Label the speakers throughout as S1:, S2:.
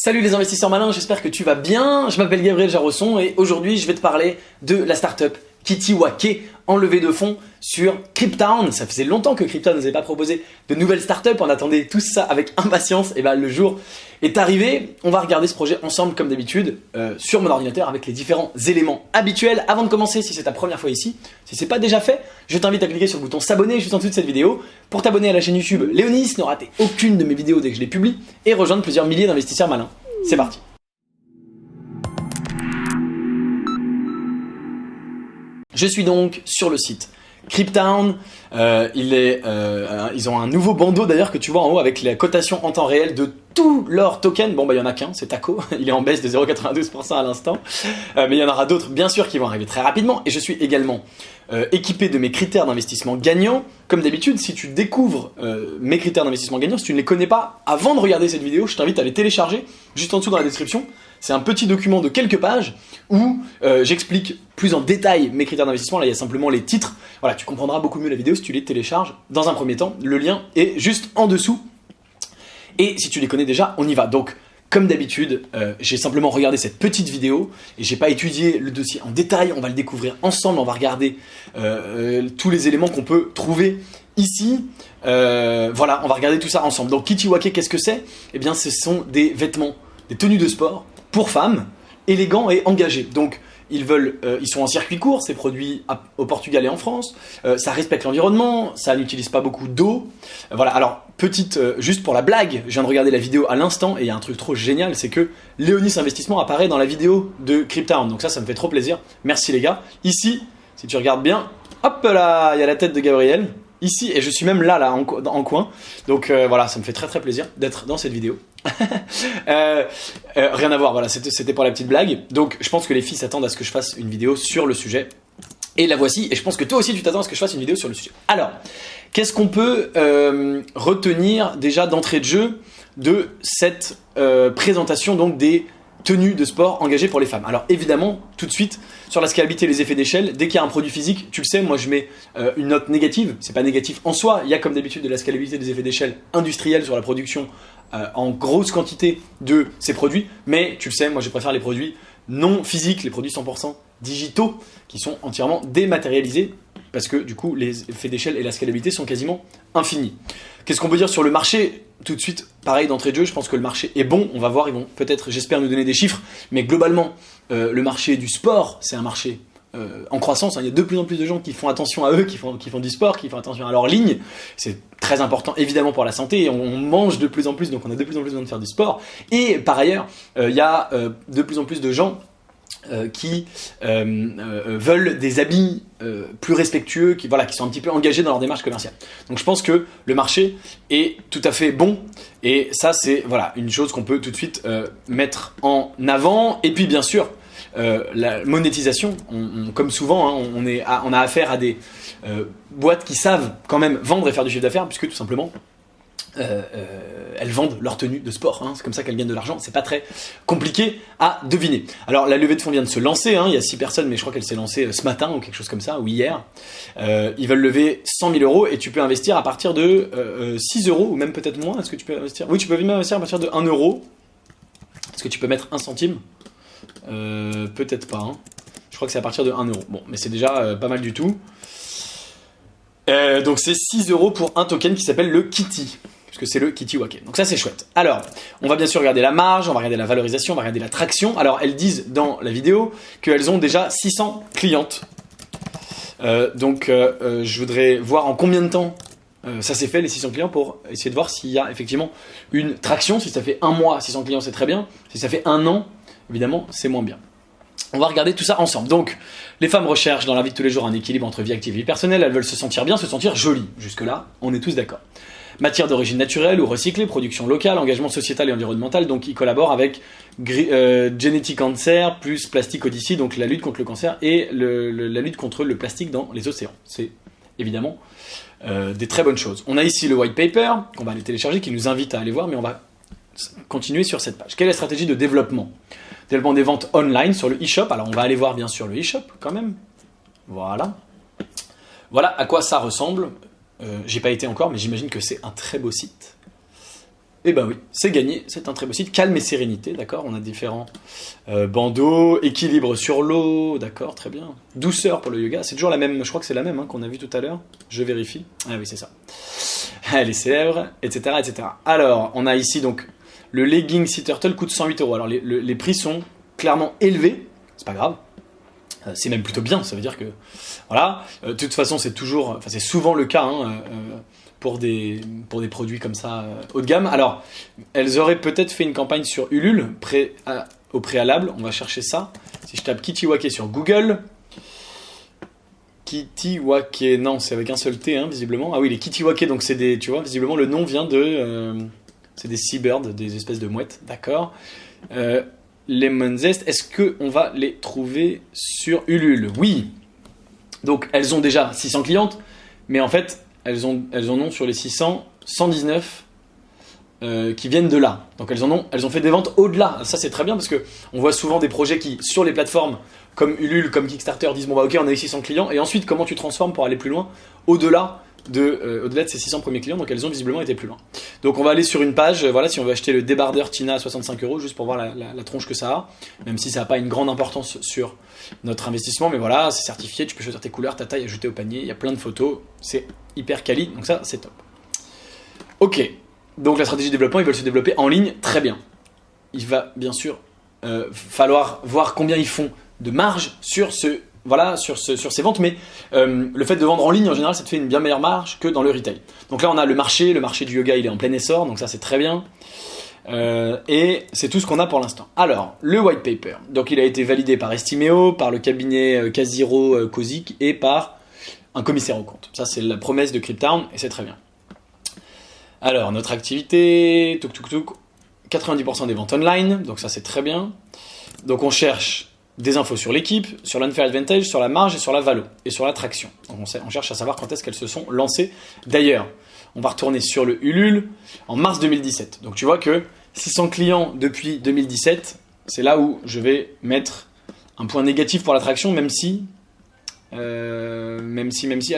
S1: Salut les investisseurs malins, j'espère que tu vas bien. Je m'appelle Gabriel Jarosson et aujourd'hui je vais te parler de la startup Kitiwake en levée de fonds sur Cryptown. Ça faisait longtemps que Cryptown ne nous avait pas proposé de nouvelles startups, on attendait tout ça avec impatience et ben le jour est arrivé. On va regarder ce projet ensemble comme d'habitude sur mon ordinateur avec les différents éléments habituels. Avant de commencer, si c'est ta première fois ici, si c'est pas déjà fait, je t'invite à cliquer sur le bouton s'abonner juste en dessous de cette vidéo pour t'abonner à la chaîne YouTube Léonis, ne rater aucune de mes vidéos dès que je les publie et rejoindre plusieurs milliers d'investisseurs malins. C'est parti. Je suis donc sur le site Cryptown. Ils ont un nouveau bandeau d'ailleurs que tu vois en haut avec la cotation en temps réel de tous leurs tokens. Bon bah il y en a qu'un, c'est Taco, il est en baisse de 0,92% à l'instant. Mais il y en aura d'autres bien sûr qui vont arriver très rapidement. Et je suis également équipé de mes critères d'investissement gagnants. Comme d'habitude, si tu découvres mes critères d'investissement gagnants, si tu ne les connais pas avant de regarder cette vidéo, je t'invite à les télécharger juste en dessous dans la description. C'est un petit document de quelques pages où j'explique plus en détail mes critères d'investissement. Là, il y a simplement les titres. Voilà, tu comprendras beaucoup mieux la vidéo si tu les télécharges dans un premier temps. Le lien est juste en dessous. Et si tu les connais déjà, on y va. Donc, comme d'habitude, j'ai simplement regardé cette petite vidéo et j'ai pas étudié le dossier en détail. On va le découvrir ensemble. On va regarder tous les éléments qu'on peut trouver ici. Voilà, on va regarder tout ça ensemble. Donc, Kitiwake, qu'est-ce que c'est? Eh bien, ce sont des vêtements, des tenues de sport pour femmes, élégants et engagés. Donc, ils sont en circuit court, c'est produit au Portugal et en France. Ça respecte l'environnement, ça n'utilise pas beaucoup d'eau. Voilà, alors, juste pour la blague, je viens de regarder la vidéo à l'instant et il y a un truc trop génial, c'est que Léonis Investissement apparaît dans la vidéo de Cryptown. Donc ça me fait trop plaisir. Merci les gars. Ici, si tu regardes bien, hop là, il y a la tête de Gabriel. Ici, et je suis même là en coin. Donc voilà, ça me fait très très plaisir d'être dans cette vidéo. Rien à voir, voilà, c'était pour la petite blague. Donc je pense que les filles s'attendent à ce que je fasse une vidéo sur le sujet. Et la voici, et je pense que toi aussi tu t'attends à ce que je fasse une vidéo sur le sujet. Alors, qu'est-ce qu'on peut retenir déjà d'entrée de jeu de cette présentation donc des tenues de sport engagées pour les femmes? Alors évidemment, tout de suite, sur la scalabilité et les effets d'échelle, dès qu'il y a un produit physique, tu le sais, moi je mets une note négative. C'est pas négatif en soi, il y a comme d'habitude de la scalabilité des effets d'échelle industriels sur la production en grosse quantité de ces produits, mais tu le sais, moi je préfère les produits non physiques, les produits 100% digitaux, qui sont entièrement dématérialisés, parce que du coup les effets d'échelle et la scalabilité sont quasiment infinis. Qu'est-ce qu'on peut dire sur le marché? Tout de suite, pareil d'entrée de jeu, je pense que le marché est bon, on va voir, ils vont peut-être, j'espère, nous donner des chiffres, mais globalement, le marché du sport, c'est un marché en croissance, hein. Il y a de plus en plus de gens qui font attention à eux, qui font du sport, qui font attention à leur ligne. C'est très important évidemment pour la santé, et on mange de plus en plus, donc on a de plus en plus besoin de faire du sport. Et par ailleurs, il y a de plus en plus de gens qui veulent des habits plus respectueux, qui sont un petit peu engagés dans leur démarche commerciale. Donc je pense que le marché est tout à fait bon, et ça c'est une chose qu'on peut tout de suite mettre en avant. Et puis bien sûr, la monétisation, comme souvent, hein, on a affaire à des boîtes qui savent quand même vendre et faire du chiffre d'affaires, puisque tout simplement elles vendent leur tenue de sport, hein. C'est comme ça qu'elles gagnent de l'argent, c'est pas très compliqué à deviner. Alors la levée de fonds vient de se lancer, hein. Il y a 6 personnes, mais je crois qu'elle s'est lancée ce matin ou quelque chose comme ça, ou hier. Ils veulent lever 100 000 euros et tu peux investir à partir de 6 euros ou même peut-être moins. Est-ce que tu peux investir? Oui, tu peux même investir à partir de 1 euro. Est-ce que tu peux mettre 1 centime? Peut-être pas, hein. Je crois que c'est à partir de 1 euro. Bon, mais c'est déjà pas mal du tout. Donc c'est 6 euros pour un token qui s'appelle le Kitty, puisque c'est le Kitiwake. Donc ça c'est chouette. Alors, on va bien sûr regarder la marge, on va regarder la valorisation, on va regarder la traction. Alors elles disent dans la vidéo qu'elles ont déjà 600 clientes. Je voudrais voir en combien de temps ça s'est fait, les 600 clients, pour essayer de voir s'il y a effectivement une traction. Si ça fait un mois, 600 clients, c'est très bien. Si ça fait un an, évidemment, c'est moins bien. On va regarder tout ça ensemble. Donc, les femmes recherchent dans la vie de tous les jours un équilibre entre vie active et vie personnelle. Elles veulent se sentir bien, se sentir jolies. Jusque-là, on est tous d'accord. Matière d'origine naturelle ou recyclée, production locale, engagement sociétal et environnemental. Donc, ils collaborent avec Genetic Cancer plus Plastic Odyssey, donc la lutte contre le cancer et la lutte contre le plastique dans les océans. C'est évidemment des très bonnes choses. On a ici le white paper qu'on va aller télécharger, qui nous invite à aller voir, mais on va continuer sur cette page. Quelle est la stratégie de développement? Développement des ventes online sur le e-shop. Alors on va aller voir bien sûr le e-shop quand même. Voilà. Voilà à quoi ça ressemble. J'ai pas été encore, mais j'imagine que c'est un très beau site. Eh ben oui, c'est gagné, c'est un très beau site. Calme et sérénité, d'accord. On a différents bandeaux, équilibre sur l'eau, d'accord, très bien. Douceur pour le yoga, c'est toujours la même, je crois que c'est la même qu'on a vu tout à l'heure. Je vérifie. Ah oui, c'est ça. Les célèbres, etc., etc. Alors, on a ici donc le legging Sea Turtle coûte 108 €. Alors, les prix sont clairement élevés, c'est pas grave. C'est même plutôt bien, ça veut dire que voilà. De toute façon, c'est souvent le cas. Pour des produits comme ça haut de gamme. Alors, elles auraient peut-être fait une campagne sur Ulule au préalable. On va chercher ça. Si je tape Kitiwake sur Google. Kitiwake, non, c'est avec un seul T, visiblement. Ah oui, les Kitiwake, donc c'est des, tu vois, visiblement le nom vient de... c'est des seabirds, des espèces de mouettes, d'accord. Lemon Zest, est-ce qu'on va les trouver sur Ulule? Oui. Donc, elles ont déjà 600 clientes, mais en fait... Elles en ont sur les 600, 119 qui viennent de là. Donc elles ont fait des ventes au-delà. Ça c'est très bien parce qu'on voit souvent des projets qui, sur les plateformes comme Ulule, comme Kickstarter, disent bon bah ok on a eu 600 clients et ensuite comment tu transformes pour aller plus loin au-delà de ces 600 premiers clients. Donc elles ont visiblement été plus loin. Donc on va aller sur une page, voilà, si on veut acheter le débardeur Tina à 65 € juste pour voir la tronche que ça a, même si ça n'a pas une grande importance sur notre investissement, mais voilà, c'est certifié, tu peux choisir tes couleurs, ta taille, ajouter au panier, il y a plein de photos, c'est hyper quali, donc ça c'est top. Ok, donc la stratégie de développement, ils veulent se développer en ligne, très bien. Il va bien sûr falloir voir combien ils font de marge sur ces ventes, mais le fait de vendre en ligne en général ça te fait une bien meilleure marge que dans le retail. Donc là on a le marché du yoga il est en plein essor, donc ça c'est très bien. Et c'est tout ce qu'on a pour l'instant. Alors, le white paper, donc il a été validé par Estimeo, par le cabinet Casiro Kozik et par un commissaire aux comptes. Ça c'est la promesse de Cryptown et c'est très bien. Alors, notre activité, 90% des ventes online, donc ça c'est très bien. Donc on cherche des infos sur l'équipe, sur l'unfair advantage, sur la marge et sur la valo et sur la traction. Donc on cherche à savoir quand est-ce qu'elles se sont lancées. D'ailleurs, on va retourner sur le Ulule en mars 2017. Donc tu vois que 600 clients depuis 2017, c'est là où je vais mettre un point négatif pour la traction, même si. Alors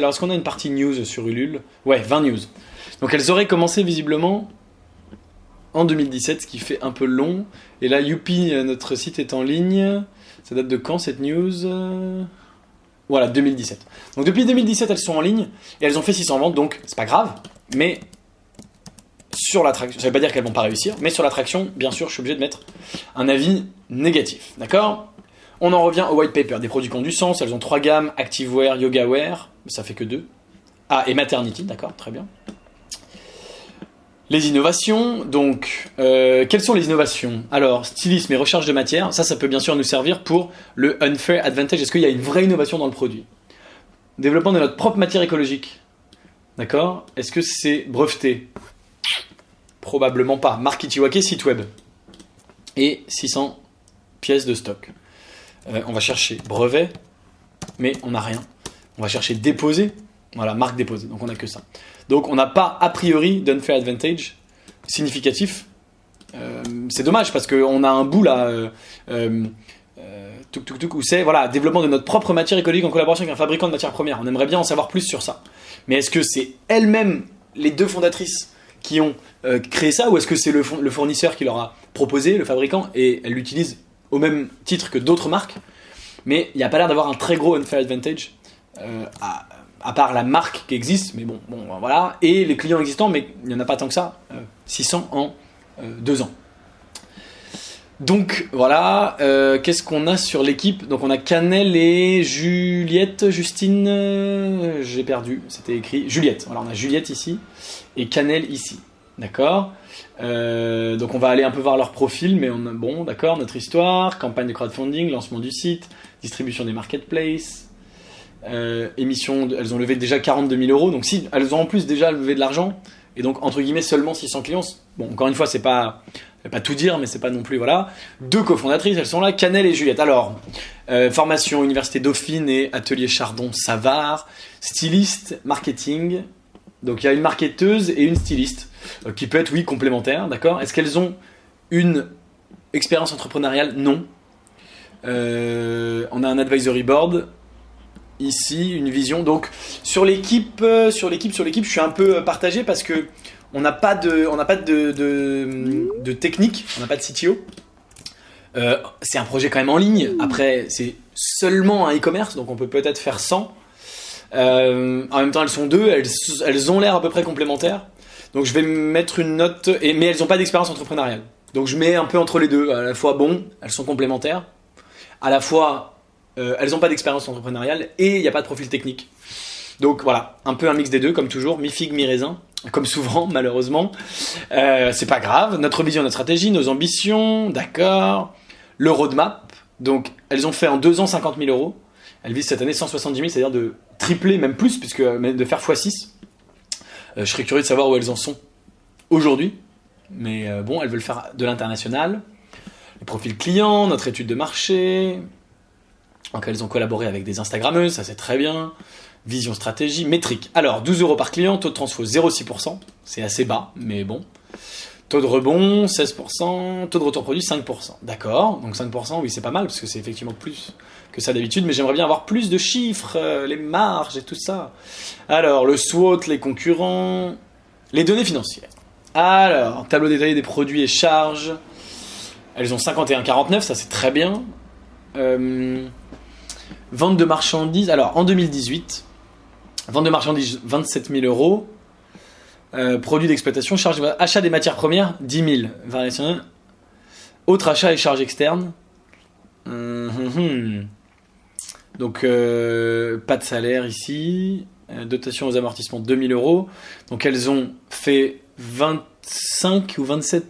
S1: est-ce qu'on a une partie news sur Ulule? Ouais, 20 news. Donc elles auraient commencé visiblement en 2017, ce qui fait un peu long. Et là, youpi, notre site est en ligne. Ça date de quand cette news? Voilà, 2017. Donc depuis 2017, elles sont en ligne et elles ont fait 600 ventes, donc c'est pas grave. Mais sur la traction, ça veut pas dire qu'elles vont pas réussir, mais sur la traction, bien sûr, je suis obligé de mettre un avis négatif. D'accord? On en revient au white paper. Des produits qui ont du sens, elles ont 3 gammes, Activewear, Yogawear, ça fait que 2. Ah, et Maternity, d'accord, très bien. Les innovations, donc, quelles sont les innovations? Alors, stylisme et recherche de matière, ça peut bien sûr nous servir pour le unfair advantage. Est-ce qu'il y a une vraie innovation dans le produit? Développement de notre propre matière écologique, d'accord? Est-ce que c'est breveté? Probablement pas. Marque Kitiwake, site web. Et 600 pièces de stock. On va chercher brevet, mais on n'a rien. On va chercher déposé, voilà, marque déposée, donc on n'a que ça. Donc on n'a pas a priori d'unfair advantage significatif. C'est dommage parce qu'on a un bout là, où c'est voilà, développement de notre propre matière écologique en collaboration avec un fabricant de matières premières. On aimerait bien en savoir plus sur ça. Mais est-ce que c'est elles-mêmes, les deux fondatrices, qui ont créé ça, ou est-ce que c'est le fournisseur qui leur a proposé, le fabricant, et elles l'utilisent au même titre que d'autres marques? Mais il n'y a pas l'air d'avoir un très gros unfair advantage à part la marque qui existe, mais bon, voilà, et les clients existants, mais il n'y en a pas tant que ça, 600 en 2 ans. Donc voilà, qu'est-ce qu'on a sur l'équipe? Donc on a Canel et Justine, j'ai perdu, c'était écrit Juliette. Voilà, on a Juliette ici et Canel ici, d'accord. Donc on va aller un peu voir leur profil, mais bon, d'accord, notre histoire, campagne de crowdfunding, lancement du site, distribution des marketplaces. Elles ont levé déjà 42 000 €, donc si elles ont en plus déjà levé de l'argent, et donc entre guillemets seulement 600 clients, bon encore une fois c'est pas tout dire, mais c'est pas non plus, voilà. 2 cofondatrices, elles sont là, Canel et Juliette. Alors, formation, Université Dauphine et Atelier Chardon-Savard, styliste, marketing, donc il y a une marketeuse et une styliste, qui peut être, oui, complémentaire, d'accord. Est-ce qu'elles ont une expérience entrepreneuriale? Non. On a un advisory board, ici, une vision. Donc sur l'équipe, je suis un peu partagé parce que On n'a pas de technique, on n'a pas de CTO. C'est un projet quand même en ligne. Après, c'est seulement un e-commerce, donc on peut peut-être faire 100. En même temps, elles sont deux, elles ont l'air à peu près complémentaires. Donc je vais mettre une note, mais elles n'ont pas d'expérience entrepreneuriale. Donc je mets un peu entre les deux. À la fois, bon, elles sont complémentaires. À la fois, elles n'ont pas d'expérience entrepreneuriale et il n'y a pas de profil technique. Donc voilà, un peu un mix des deux, comme toujours, mi-figue, mi-raisin. Comme souvent, malheureusement. C'est pas grave. Notre vision, notre stratégie, nos ambitions, d'accord. Le roadmap. Donc, elles ont fait en 2 ans 50 000 euros. Elles visent cette année 170 000, c'est-à-dire de tripler, même plus, de faire x6. Je serais curieux de savoir où elles en sont aujourd'hui. Mais bon, elles veulent faire de l'international. Les profils clients, notre étude de marché. Donc, elles ont collaboré avec des Instagrammeuses, ça c'est très bien. Vision, stratégie, métrique. Alors, 12 euros par client, taux de transfo 0,6%. C'est assez bas, mais bon. Taux de rebond, 16%. Taux de retour produit, 5%. D'accord, donc 5%, oui, c'est pas mal, parce que c'est effectivement plus que ça d'habitude, mais j'aimerais bien avoir plus de chiffres, les marges et tout ça. Alors, le SWOT, les concurrents, les données financières. Alors, tableau détaillé des produits et charges. Elles ont 51,49, ça c'est très bien. Vente de marchandises, alors en 2018, vente de marchandises 27 000 euros. Produits d'exploitation, charge achat des matières premières 10 000. Variation. Autres achats et charges externes. Donc pas de salaire ici. Dotation aux amortissements 2 000 euros. Donc elles ont fait 25 ou 25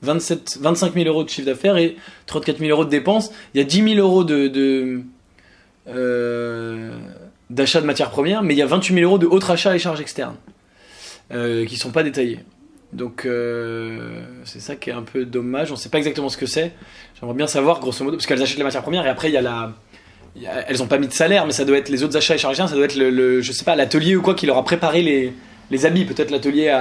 S1: 000 euros de chiffre d'affaires et 34 000 euros de dépenses. Il y a 10 000 euros d'achat de matières premières, mais il y a 28 000 euros de autres achats et charges externes. Qui ne sont pas détaillés. Donc c'est ça qui est un peu dommage. On ne sait pas exactement ce que c'est. J'aimerais bien savoir grosso modo, parce qu'elles achètent les matières premières et après elles n'ont pas mis de salaire, mais ça doit être les autres achats et charges, ça doit être je sais pas, l'atelier ou quoi qui leur a préparé les habits, peut-être l'atelier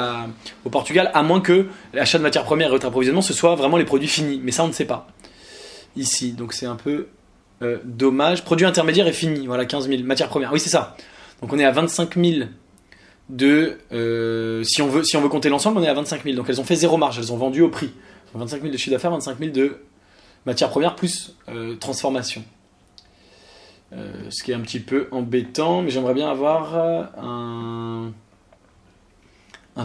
S1: au Portugal, à moins que l'achat de matières premières et votre approvisionnement ce soit vraiment les produits finis. Mais ça on ne sait pas. Ici, donc c'est un peu dommage. Produits intermédiaires et finis, voilà 15 000. Matières premières, oui c'est ça. Donc on est à 25 000 si on veut compter l'ensemble, on est à 25 000. Donc elles ont fait zéro marge, elles ont vendu au prix. Donc 25 000 de chiffre d'affaires, 25 000 de matières premières plus transformation. Ce qui est un petit peu embêtant, mais j'aimerais bien avoir un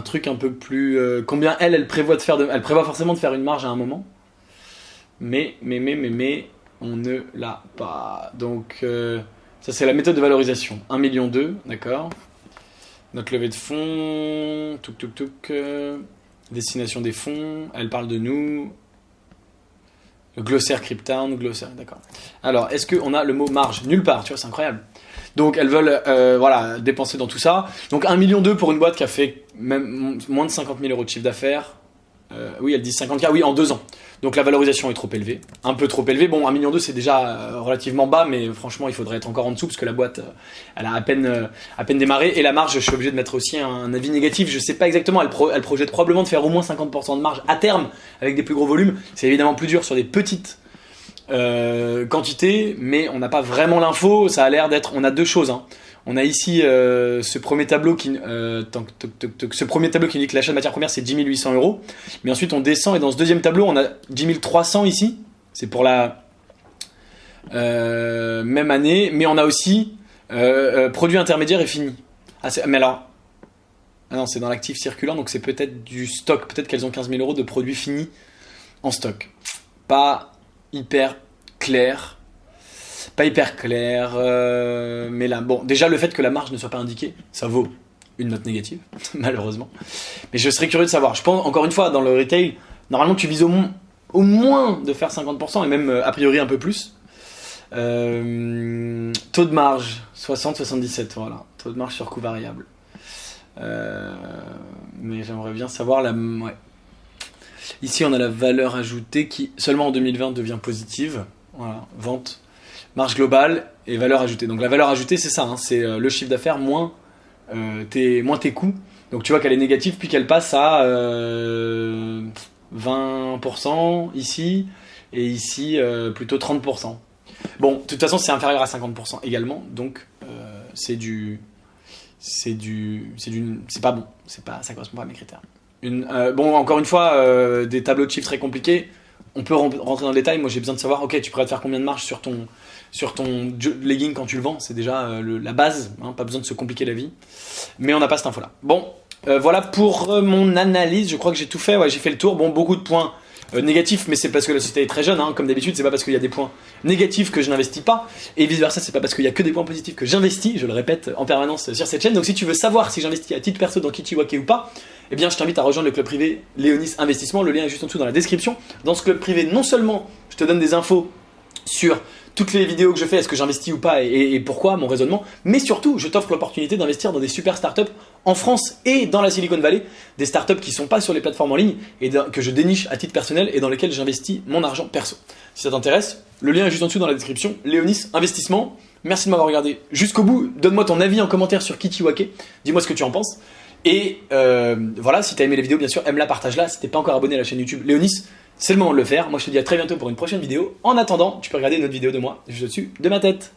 S1: truc un peu plus... combien elle prévoit de faire elle prévoit forcément de faire une marge à un moment. Mais on ne l'a pas. Donc ça c'est la méthode de valorisation. 1,2 million, d'accord. Notre levée de fonds, destination des fonds, elle parle de nous, le glossaire Cryptown, glossaire, d'accord. Alors, est-ce qu'on a le mot marge? Nulle part, tu vois, c'est incroyable. Donc, elles veulent dépenser dans tout ça. Donc, 1,2 million pour une boîte qui a fait même moins de 50 000 euros de chiffre d'affaires. Oui, elles disent 50K, oui, en 2 ans. Donc la valorisation est trop élevée, un peu trop élevée. Bon, 1,2 million c'est déjà relativement bas, mais franchement, il faudrait être encore en dessous parce que la boîte, elle a à peine démarré. Et la marge, je suis obligé de mettre aussi un avis négatif. Je sais pas exactement, elle projette probablement de faire au moins 50% de marge à terme avec des plus gros volumes. C'est évidemment plus dur sur des petites quantités, mais on n'a pas vraiment l'info. Ça a l'air d'être... On a deux choses, hein. On a ici ce premier tableau qui indique que l'achat de matières premières c'est 10 800 euros. Mais ensuite on descend et dans ce deuxième tableau on a 10 300 ici. C'est pour la même année. Mais on a aussi produits intermédiaires et finis. Mais alors, non, c'est dans l'actif circulant, donc c'est peut-être du stock. Peut-être qu'elles ont 15 000 euros de produits finis en stock. Pas hyper clair. Pas hyper clair, mais là, bon, déjà le fait que la marge ne soit pas indiquée, ça vaut une note négative, malheureusement. Mais je serais curieux de savoir. Je pense, encore une fois, dans le retail, normalement tu vises au moins de faire 50%, et même a priori un peu plus. Taux de marge, 60-77, voilà. Taux de marge sur coût variable. Mais j'aimerais bien savoir la... Ouais. Ici, on a la valeur ajoutée qui, seulement en 2020, devient positive. Voilà, vente. Marge globale et valeur ajoutée. Donc la valeur ajoutée, c'est ça, hein, c'est le chiffre d'affaires moins tes coûts. Donc tu vois qu'elle est négative puis qu'elle passe à 20% ici et ici plutôt 30%. Bon, de toute façon, c'est inférieur à 50% également, donc c'est pas bon, ça correspond pas à mes critères. Bon, encore une fois, des tableaux de chiffres très compliqués. On peut rentrer dans le détail. Moi, j'ai besoin de savoir, ok, tu pourrais te faire combien de marge sur ton legging quand tu le vends. C'est déjà la base, hein, pas besoin de se compliquer la vie. Mais on n'a pas cette info-là. Bon, voilà pour mon analyse. Je crois que j'ai tout fait. Ouais, j'ai fait le tour. Bon, beaucoup de points négatifs, mais c'est parce que la société est très jeune. Hein. Comme d'habitude, c'est pas parce qu'il y a des points négatifs que je n'investis pas. Et vice-versa, c'est pas parce qu'il y a que des points positifs que j'investis. Je le répète en permanence sur cette chaîne. Donc, si tu veux savoir si j'investis à titre perso dans Kichiwake ou pas, eh bien, je t'invite à rejoindre le club privé Léonis Investissement. Le lien est juste en dessous dans la description. Dans ce club privé, non seulement je te donne des infos sur toutes les vidéos que je fais, est-ce que j'investis ou pas et pourquoi, mon raisonnement, mais surtout, je t'offre l'opportunité d'investir dans des super startups en France et dans la Silicon Valley, des startups qui ne sont pas sur les plateformes en ligne et que je déniche à titre personnel et dans lesquelles j'investis mon argent perso. Si ça t'intéresse, le lien est juste en dessous dans la description. Léonis Investissement. Merci de m'avoir regardé jusqu'au bout. Donne-moi ton avis en commentaire sur Kichiwake. Dis-moi ce que tu en penses. Et voilà, si t'as aimé les vidéos, bien sûr, aime-la, partage-la. Si t'es pas encore abonné à la chaîne YouTube Léonis, c'est le moment de le faire. Moi, je te dis à très bientôt pour une prochaine vidéo. En attendant, tu peux regarder une autre vidéo de moi juste au-dessus de ma tête.